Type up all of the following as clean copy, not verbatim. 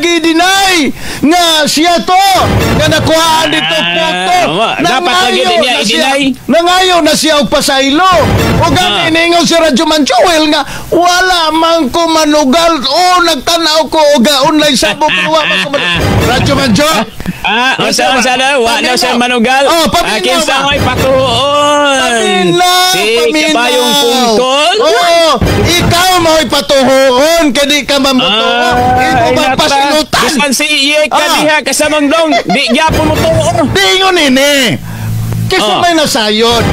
nagi-deny nga siya to nga nakuhaan dito photo. Dapat lagi din niya i-deny. Nangayo na siya og pasaylo. O gani ningaw si Radyo Manjoel nga wala man ko manugal o nagtanaw ko og online sabog wa man ko Radyo Manjoel. Unsa daw? Wala siya manugal. Kinsa mo'y patuhoon. Si Kabayong Pungtol. Ikaw mo'y patuhoon. Kadi ka mamutuho. Ikaw magpasilutan. Bisan si Iye kadiha kasamang dong. Di gyapon mo tuho. Di ingon ini. Kasi may nasayod.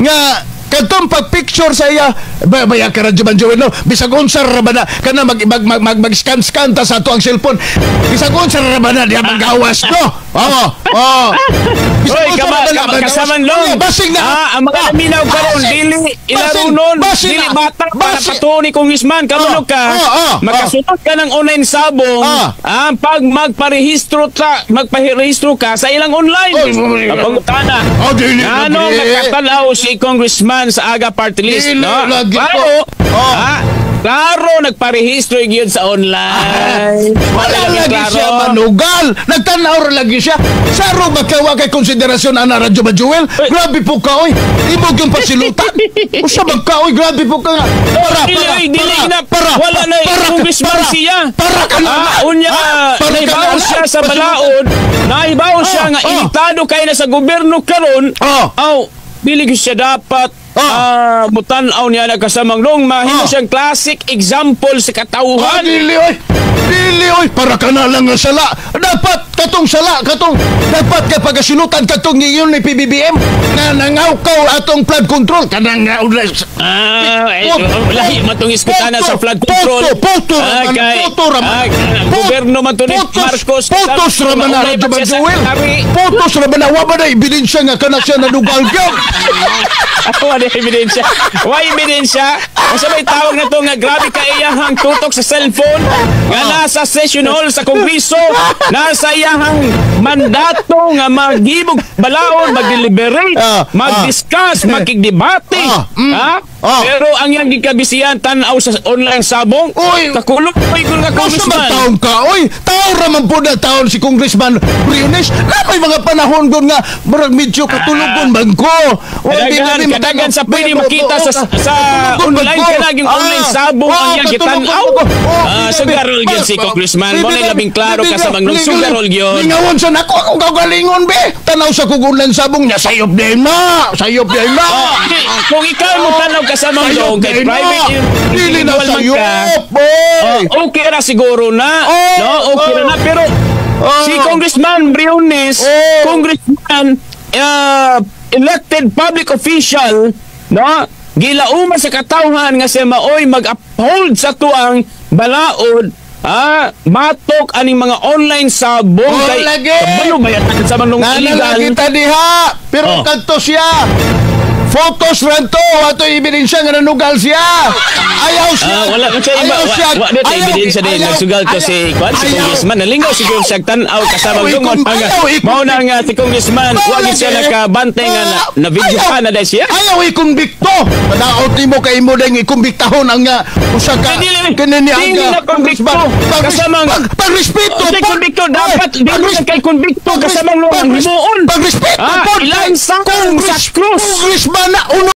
Nga katong pag-picture sa iya baya ka Radyo Manjoel no bisag unsa ra ba na kana mag-scan ta sa ato ang cellphone bisag unsa ra ba na diha magawas no Oy kasaman long basig na ang mga minaw karon dili ilarunon dili bata para patuni Congressman kamunog ka makasunod ka ng online sabong pag magparehistro ka sa ilang online pagutana ano nakatalaw si Congressman sa aga party list no klaro nagparehistro gyud sa online wala lagi siya manugal nagtanaw lagi siya saro magkawa kay konsiderasyon ana Radyo Manjoel grabe po ka oy imog yung pasilutan usa magkaoy grabe po ka para wala na Congressman siya para ka na unya naibaw siya sa balaod naibaw siya nga imitado kay na sa gobyerno karon bilig siya dapat mutanaw niya na kasamang nung mahimo siyang classic example sa katauhan. Dili oy para ka na lang nga sala dapat katong sala dapat ka pagasilutan katong niyon ni PBBM na nangawkaw atong flood control kanang lahi matong iskutana sa flood control gobyerno man to ni Marcos potos raman na Radyo Manjoel potos raman na wa ba na ebidensya nga kana siya nadugal gyud wala ebidensya Asa may tawag na to nga grabe ka iyahang tutok sa cellphone nga nasa session hall sa Kongreso nasa iyahang mandato nga maghibog balaod mag-deliberate mag-discuss magkigdebate pero ang yang gikabisihan tanaw sa online sabong kakulong nga Congressman taon ka taon raman po na taon si Congressman Briones na may mga panahon doon nga marag medyo katulugon man ko kadagan sa pwede makita sa online kanaging online sabong ang yang gitanaw sugarol yun si Congressman mo na labing klaro ka sa mangnong sugarol yun lingawon sa nako akong gagalingon be tanaw sa kong online sabong niya sayop din na kung ikaw mo tanaw ka sa mangnong kay private dili na sayop okay na siguro na okay na pero si Congressman Briones Congressman elected public official gilauman sa katawhan nga siya maoy mag-uphold sa tuang balaod matok aning mga online sabong kay kabalo ba yan sa manong illegal kita diha pero kadto siya photos ran to ato ebidensya nga nanugal siya ayaw siya wala man siya wala na ebidensya din nagsugal to si Congressman nalingaw siguro siya tanaw kasama dungon mao na nga si Congressman wag siya nakabantay nga na video pa na dai siya ayaw ikumbikto padaot nimo kay imo dai ikumbiktahon ang usa ka kanini ang Congressman kasama pagrespeto dapat dili kay konbikto kasama ang himuon pagrespeto ilang sa Cruz Congressman na uno